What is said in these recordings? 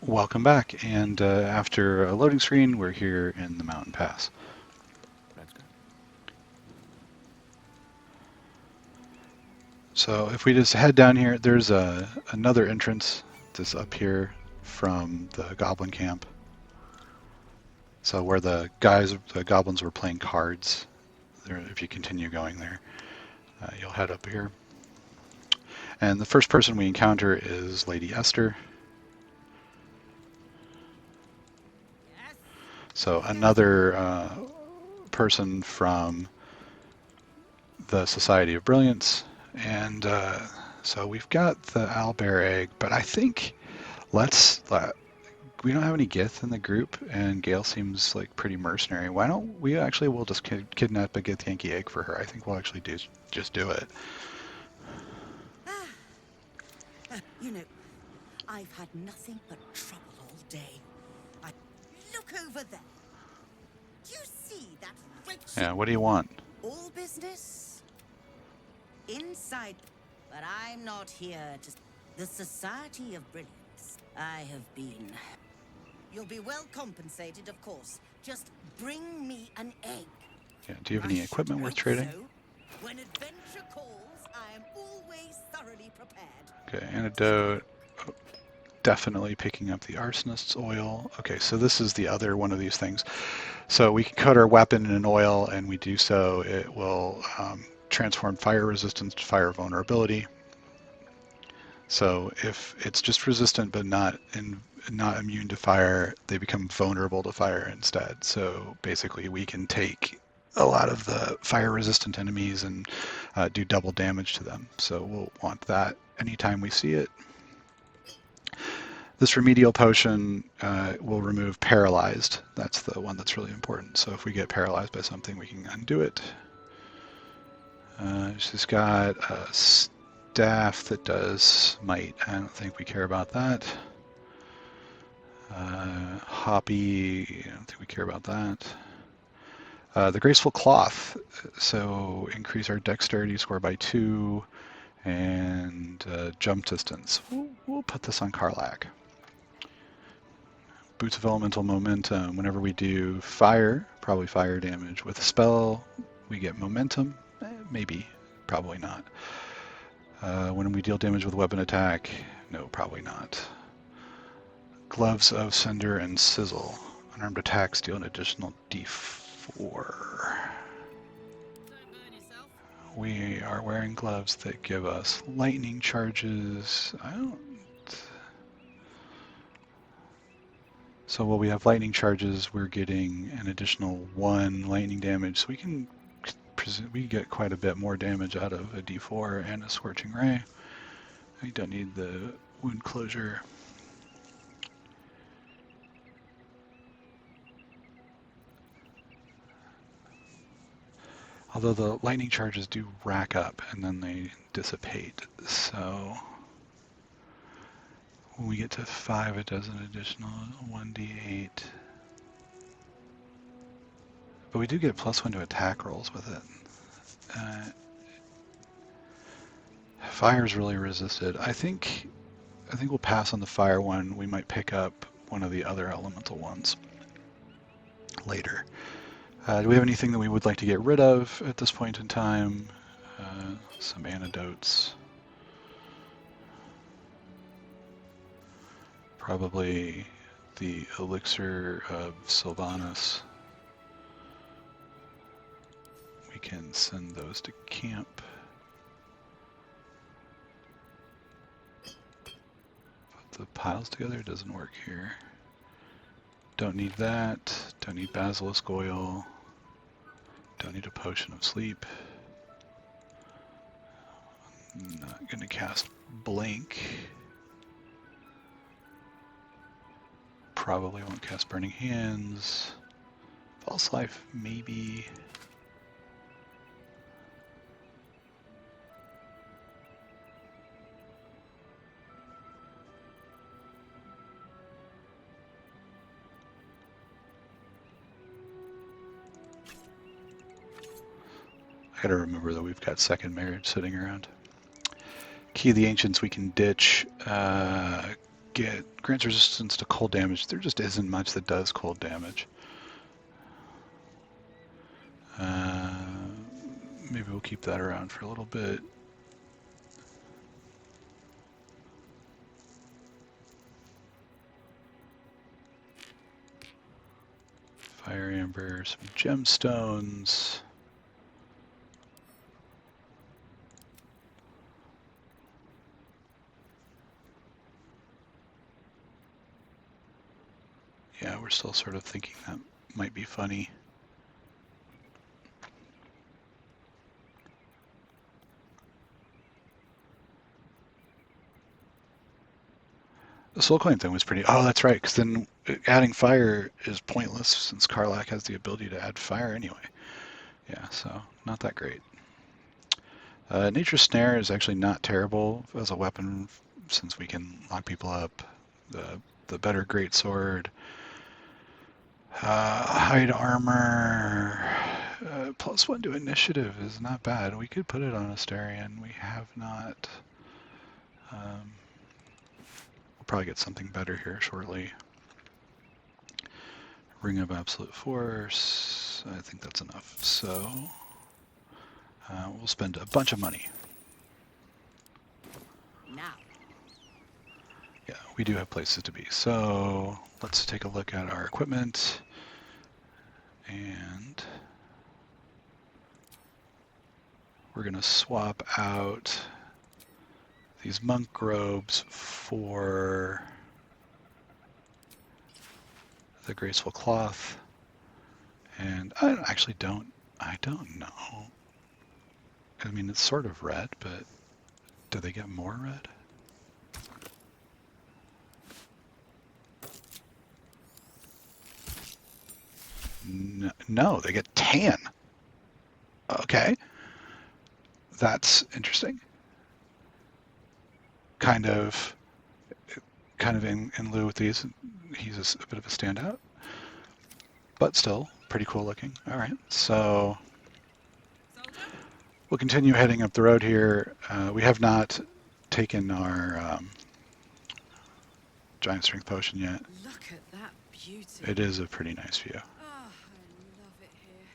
Welcome back, and after a loading screen, we're here in the mountain pass. Let's go. So if we just head down here, there's another entrance that's up here from the goblin camp. So where the goblins were playing cards, there, if you continue going there, you'll head up here. And the first person we encounter is Lady Ester. Yes, So Lady Ester. another person from the Society of Brilliance. And so we've got the owlbear egg, but I think let's we don't have any Gith in the group, and Gale seems like pretty mercenary. Why don't we actually we'll just kidnap a Gith Yankee egg for her? I think we'll actually just do it. You know, I've had nothing but trouble all day. I look over there. Do you see that Yeah, wretched what do you want? all business? Inside, but I'm not here to. The Society of Brilliance. I have been. You'll be well compensated, of course. Just bring me an egg. Yeah, do you have I any should equipment worth hope trading? so. When adventure calls, I am always thoroughly prepared. Okay, Take a antidote. look. Oh, definitely picking up the arsonist's oil. Okay, so this is the other one of these things. So we can coat our weapon in oil, and we do so. It will transform fire resistance to fire vulnerability. So if it's just resistant but not immune to fire, they become vulnerable to fire instead. So basically, we can take a lot of the fire resistant enemies and do double damage to them. So we'll want that anytime we see it. This remedial potion will remove paralyzed. That's the one that's really important. So if we get paralyzed by something, we can undo it. She's got a staff that does might. I don't think we care about that. Hoppy, I don't think we care about that. The graceful cloth, so increase our dexterity score by 2 and jump distance. We'll put this on Karlak. Boots of elemental momentum. Whenever we do fire, probably fire damage with a spell, we get momentum. Maybe, probably not. When we deal damage with weapon attack, no, probably not. Gloves of Cinder and Sizzle. Unarmed attacks deal an additional d4. Don't burn yourself. We are wearing gloves that give us lightning charges. I don't. So while we have lightning charges, we're getting an additional 1 lightning damage. So we get quite a bit more damage out of a d4 and a scorching ray. We don't need the wound closure. Although the lightning charges do rack up and then they dissipate. So when we get to 5, it does an additional 1d8. But we do get +1 to attack rolls with it. Fire is really resisted. I think we'll pass on the fire one. We might pick up one of the other elemental ones later. Do we have anything that we would like to get rid of at this point in time? Some antidotes. Probably the elixir of Sylvanas. We can send those to camp. Put the piles together, doesn't work here. Don't need that. Don't need basilisk oil. Don't need a potion of sleep. I'm not going to cast blink. Probably won't cast burning hands. False life, maybe. I gotta remember that we've got second marriage sitting around. Key of the Ancients we can ditch. grants resistance to cold damage. There just isn't much that does cold damage. Maybe we'll keep that around for a little bit. Fire amber, some gemstones. Yeah, we're still sort of thinking that might be funny. The soul coin thing was pretty. Oh, that's right. Because then adding fire is pointless since Karlach has the ability to add fire anyway. Yeah, so not that great. Nature's Snare is actually not terrible as a weapon since we can lock people up. The better greatsword, hide armor, +1 to initiative is not bad. We could put it on Asterion. We have not. We'll probably get something better here shortly. Ring of Absolute Force. I think that's enough. So we'll spend a bunch of money. Now. Yeah, we do have places to be. So let's take a look at our equipment. And we're going to swap out these monk robes for the graceful cloth. And I actually don't know. I mean, it's sort of red, but do they get more red? No, they get tan. Okay, that's interesting. Kind of in lieu with these, he's a bit of a standout, but still pretty cool looking. All right, so we'll continue heading up the road here. We have not taken our giant strength potion yet. Look at that beauty. It is a pretty nice view. Oh, I love it here.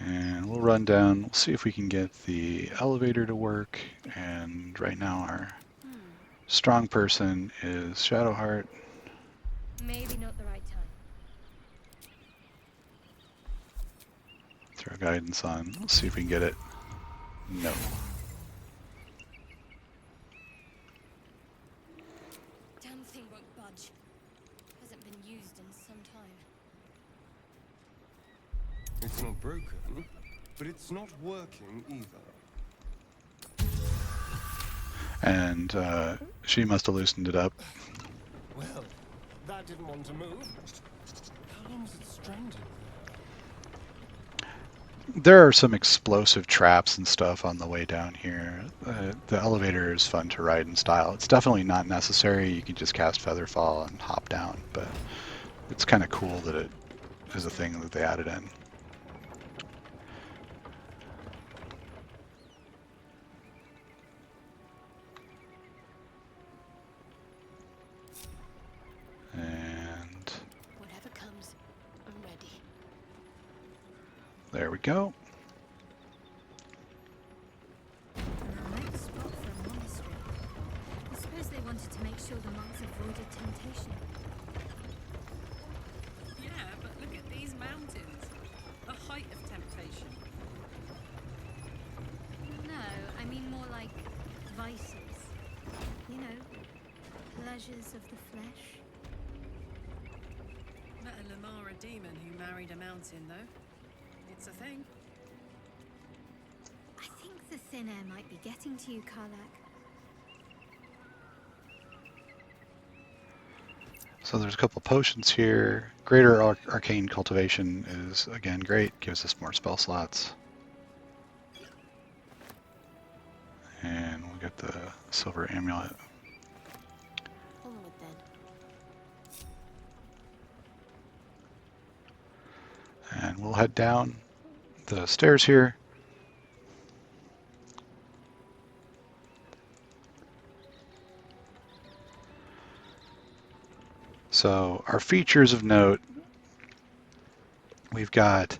And we'll run down, we'll see if we can get the elevator to work. And right now our strong person is Shadowheart. Maybe not the right time. Throw guidance on, we'll see if we can get it. No. Damn thing won't budge. Hasn't been used in some time. It's not broken, but it's not working either. And she must have loosened it up. Well, that didn't want to move. How long is it stranded? There are some explosive traps and stuff on the way down here. The elevator is fun to ride in style. It's definitely not necessary. You can just cast Featherfall and hop down, but it's kind of cool that it is a thing that they added in. And Whatever comes, I'm ready. there we go. A nice spot for a monastery. I suppose they wanted to make sure the monks avoided temptation. Yeah, but look at these mountains. The height of temptation. No, I mean more like vices. You know, pleasures of the flesh. Met a Lamara demon who married a mountain, though. It's a thing. I think the thin air might be getting to you, Karlach. So there's a couple potions here. Greater Arcane Cultivation is, again, great. Gives us more spell slots. And we'll get the Silver Amulet. Onward then. we'll head down the stairs here. So our features of note, we've got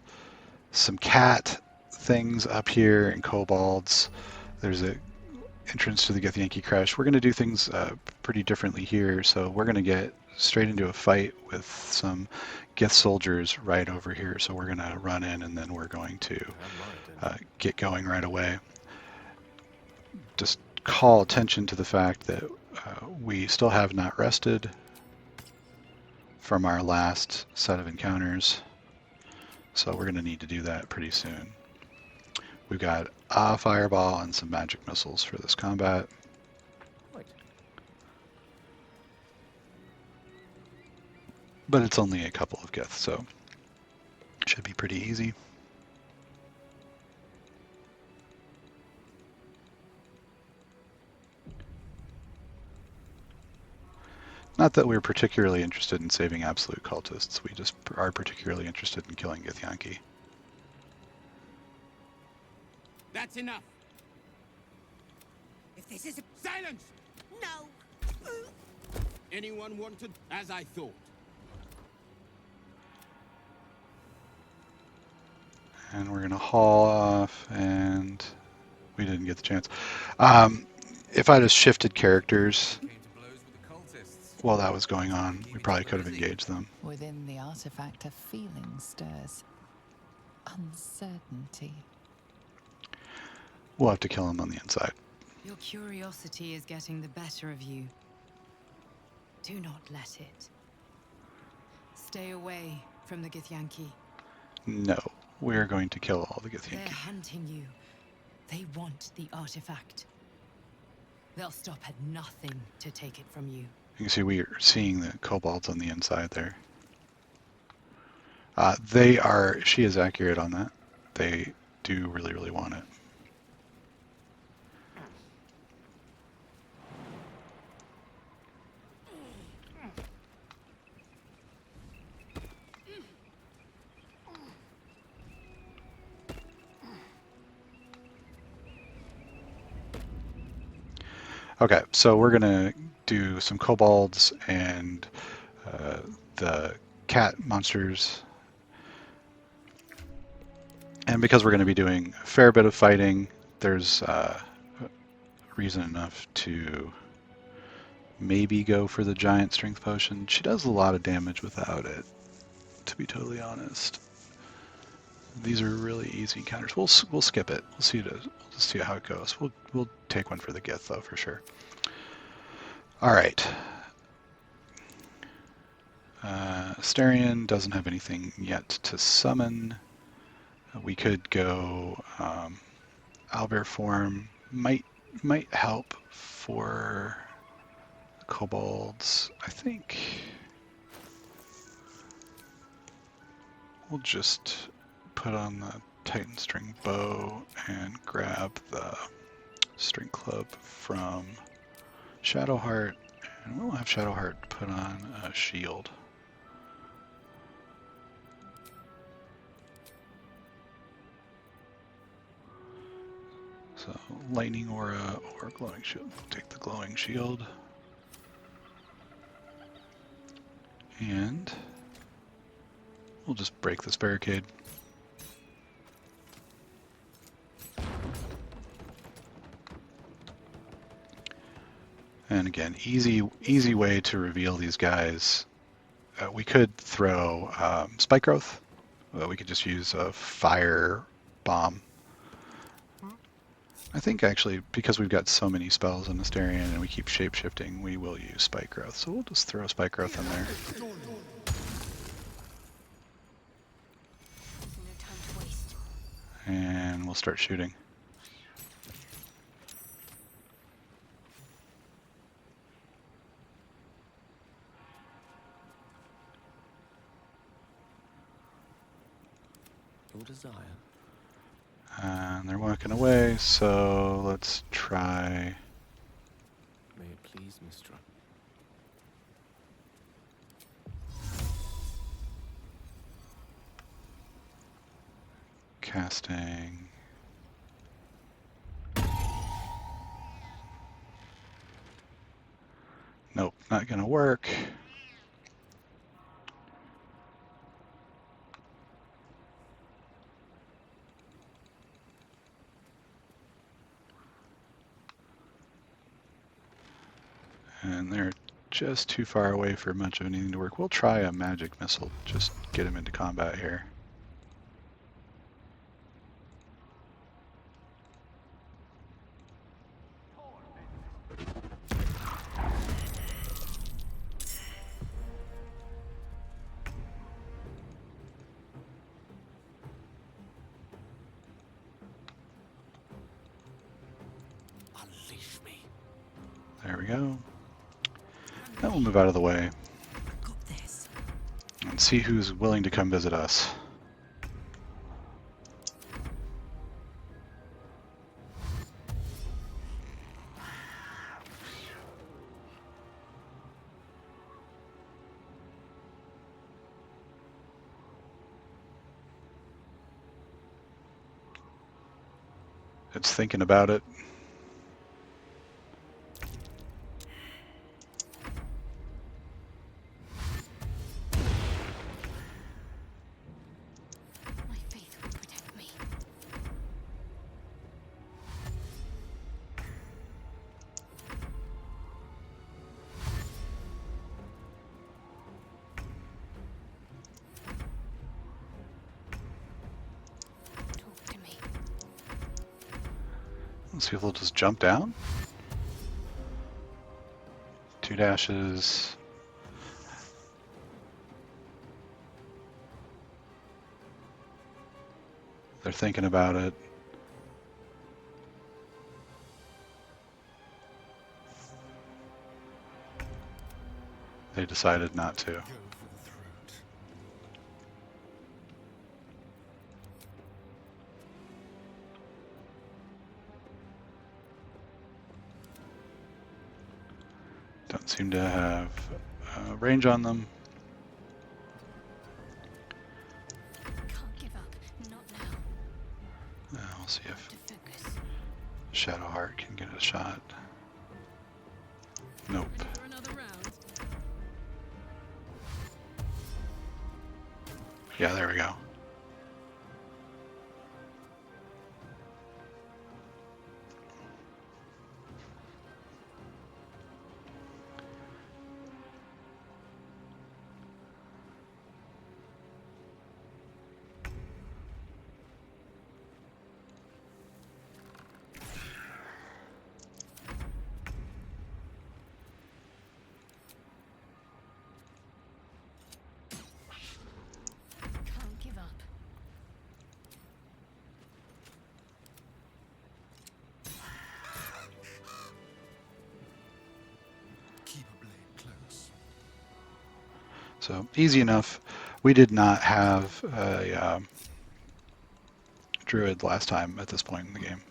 some cat things up here and kobalds. There's a entrance to the Githyanki Crash. We're going to do things pretty differently here, so we're going to get straight into a fight with some Gith soldiers right over here. So we're going to run in and then we're going to get going right away. Just call attention to the fact that we still have not rested from our last set of encounters, so we're going to need to do that pretty soon. We've got a fireball and some magic missiles for this combat. Right. But it's only a couple of Gith, so it should be pretty easy. Not that we're particularly interested in saving absolute cultists, we just are particularly interested in killing Githyanki. That's enough. If this is a... Silence! No! Anyone wanted? As I thought. And we're going to haul off, and we didn't get the chance. If I just shifted characters Came to blows with the cultists. while that was going on, we probably could have engaged them. Within the artifact, a feeling stirs. Uncertainty. We'll have to kill them on the inside. Your curiosity is getting the better of you. Do not let it. Stay away from the Githyanki. No, we're going to kill all the They're Githyanki. hunting you. They want the artifact. They'll stop at nothing to take it from you. You can see we are seeing the kobolds on the inside there. She is accurate on that. They do really, really want it. Okay, so we're gonna do some kobolds and the cat monsters. And because we're going to be doing a fair bit of fighting, there's reason enough to maybe go for the giant strength potion. She does a lot of damage without it, to be totally honest. These are really easy encounters. We'll skip it. We'll just see how it goes. We'll take one for the Gith though, for sure. All right. Asterion doesn't have anything yet to summon. We could go owlbear form. Might help for kobolds. I think we'll just put on the Titan string bow and grab the string club from Shadowheart, and we'll have Shadowheart put on a shield. So lightning aura or glowing shield. Take the glowing shield. And we'll just break this barricade. And again, easy way to reveal these guys. We could throw spike growth. We could just use a fire bomb. I think actually, because we've got so many spells in Asterion and we keep shape-shifting, we will use spike growth. So we'll just throw spike growth in there. No time to waste. And we'll start shooting. Your desire. And they're walking away, so let's try. May it please, Mistra. Casting. Nope, not gonna work. And they're just too far away for much of anything to work. We'll try a magic missile, just get him into combat here. Unleash me. There we go. Now we'll move out of the way Got this. and see who's willing to come visit us. It's thinking about it. My faith will protect me. Talk to me. Let's see if they'll just jump down. 2 dashes. They're thinking about it. They decided not to. Go for the throat. Don't seem to have range on them. Can't give up. Not now. We'll see if To focus. Shadowheart can get a shot. Nope. For another round. Yeah, there we go. Can't give up. Keep a blade close. So easy enough. We did not have a druid last time at this point in the game.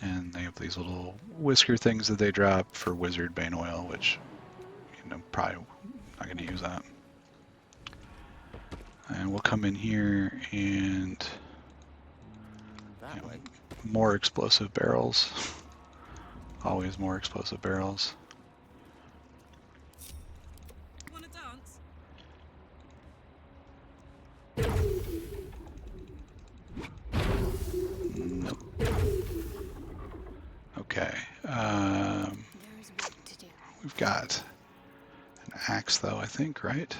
And they have these little whisker things that they drop for wizard bane oil, which, you know, probably not going to use that. And we'll come in here and That way. more explosive barrels. Always more explosive barrels. Want to dance? Nope. Okay. There is work to do. We've got an axe, though, I think, right?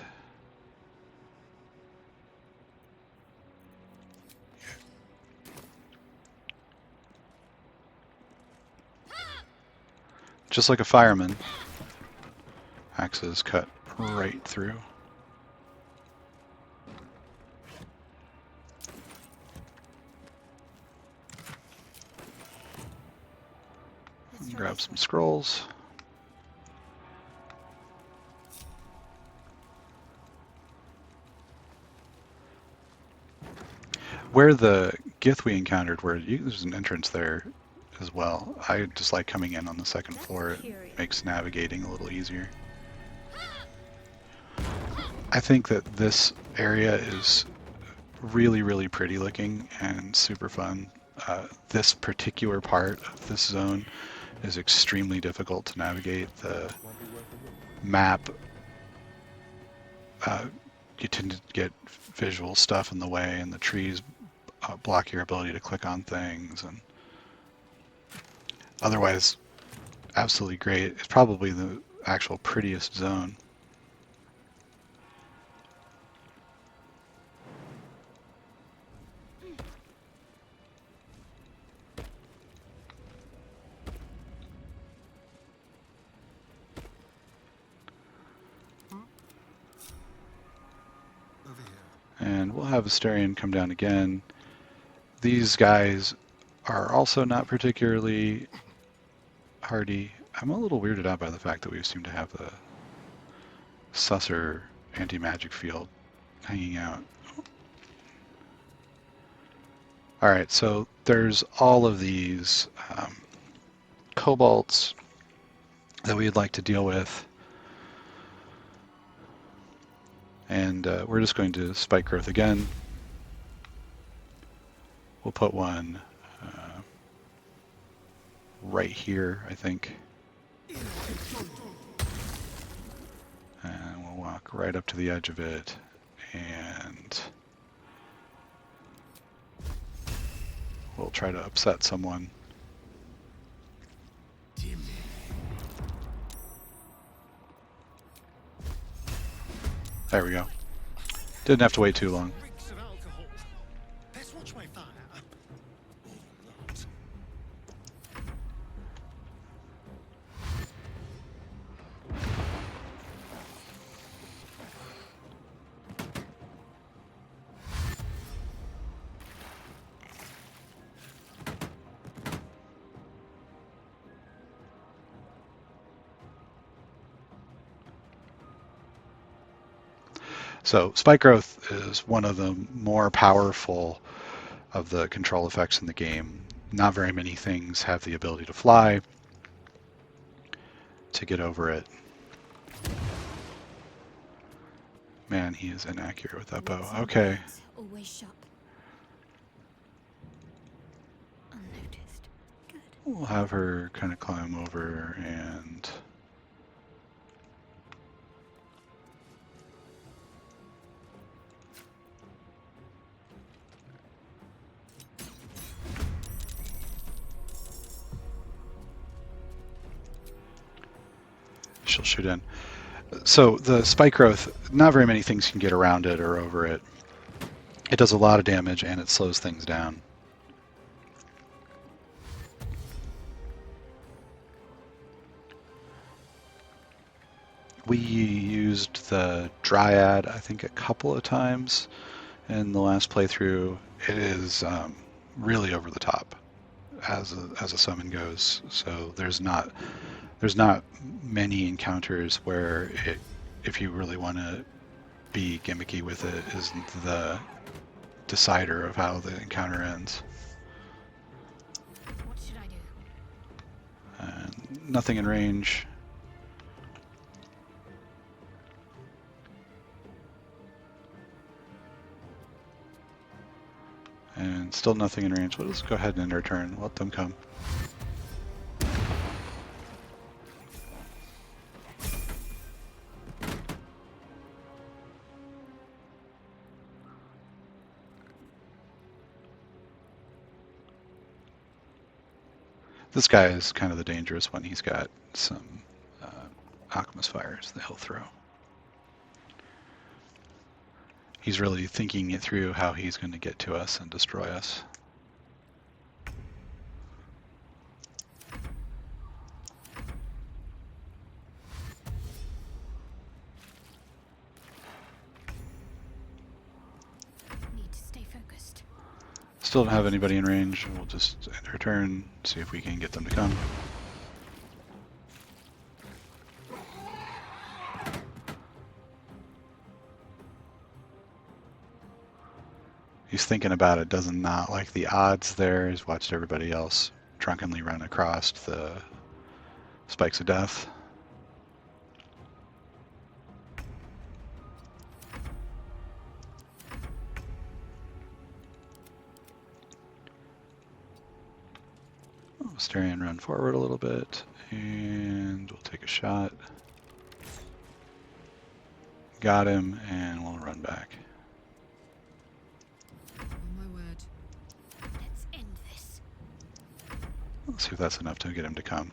Just like a fireman, axes cut right through. Let's try Grab this some way. scrolls. Where the Gith we encountered, there's an entrance there as well. I just like coming in on the second floor. It makes navigating a little easier. I think that this area is really, really pretty looking and super fun. This particular part of this zone is extremely difficult to navigate. The map, you tend to get visual stuff in the way, and the trees block your ability to click on things. And otherwise, absolutely great. It's probably the actual prettiest zone. And we'll have Asterion come down again. These guys are also not particularly hardy. I'm a little weirded out by the fact that we seem to have the Susser anti-magic field hanging out. Alright, so there's all of these kobalds that we'd like to deal with. And we're just going to spike growth again. We'll put one right here, I think. And we'll walk right up to the edge of it. And we'll try to upset someone. There we go. Didn't have to wait too long. Reeks of alcohol. Let's watch my fire. Or not. So spike growth is one of the more powerful of the control effects in the game. Not very many things have the ability to fly. To get over it. Man, he is inaccurate with that bow. Okay. Always sharp. Unnoticed. Good. We'll have her kind of climb over and she'll shoot in. So the spike growth, not very many things can get around it or over it. It does a lot of damage and it slows things down. We used the Dryad, I think, a couple of times in the last playthrough. It is really over the top as a summon goes. So there's not many encounters where it, if you really want to be gimmicky with it, isn't the decider of how the encounter ends. What should I do? Nothing in range. And still nothing in range. Let's go ahead and end our turn. Let them come. This guy is kind of the dangerous one. He's got some alchemist fires that he'll throw. He's really thinking it through how he's going to get to us and destroy us. Need to stay focused. Still don't have anybody in range. We'll just end our turn, see if we can get them to come. He's thinking about it, does not like the odds there. He's watched everybody else drunkenly run across the spikes of death. Asterion run forward a little bit, and we'll take a shot. Got him, and we'll run back. Oh my word. Let's end this. Let's see if that's enough to get him to come.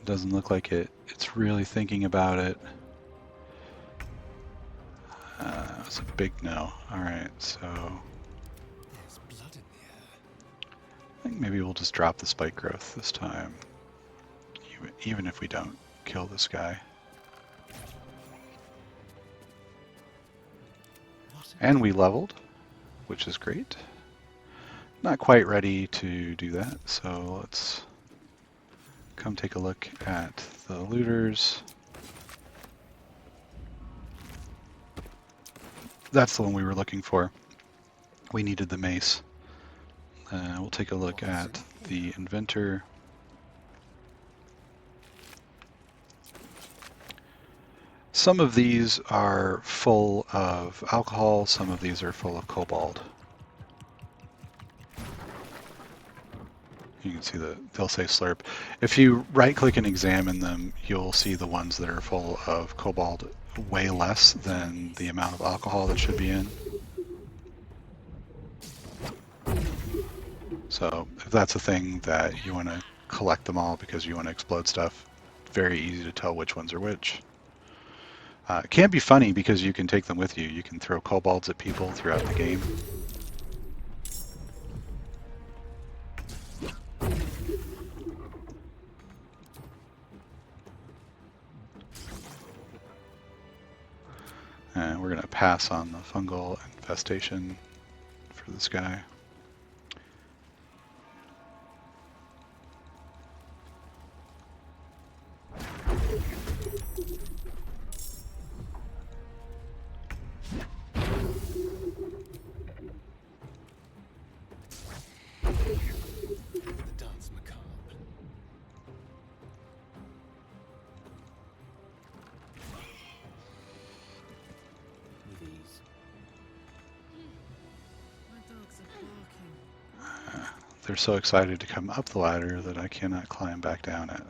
Doesn't look like it's really thinking about it. It's a big no. Alright, so There's blood in the air. I think maybe we'll just drop the spike growth this time. Even if we don't kill this guy. And we leveled, which is great. Not quite ready to do that, so let's come take a look at the looters. That's the one we were looking for. We needed the mace. We'll take a look at the inventor. Some of these are full of alcohol, some of these are full of cobalt. You can see they'll say slurp. If you right click and examine them, you'll see the ones that are full of cobalt way less than the amount of alcohol that should be in. So if that's a thing that you want to collect them all because you want to explode stuff, very easy to tell which ones are which. It can be funny because you can take them with you. You can throw kobalds at people throughout the game. And we're going to pass on the fungal infestation for this guy. The dance macabre. With ease. My dogs are barking. They're so excited to come up the ladder that I cannot climb back down it.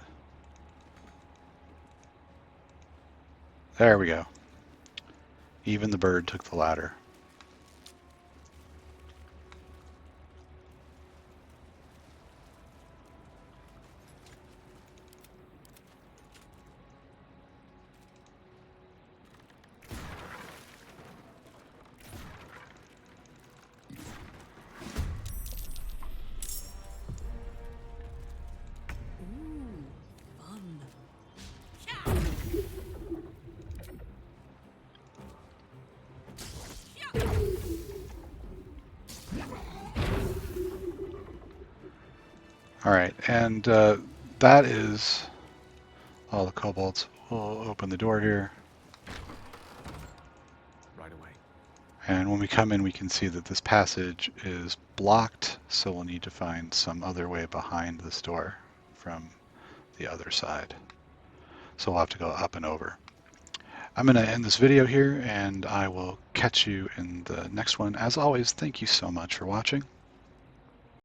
There we go. Even the bird took the ladder. Alright, and that is all the kobolds. We'll open the door here. Right away. And when we come in, we can see that this passage is blocked, so we'll need to find some other way behind this door from the other side. So we'll have to go up and over. I'm going to end this video here, and I will catch you in the next one. As always, thank you so much for watching.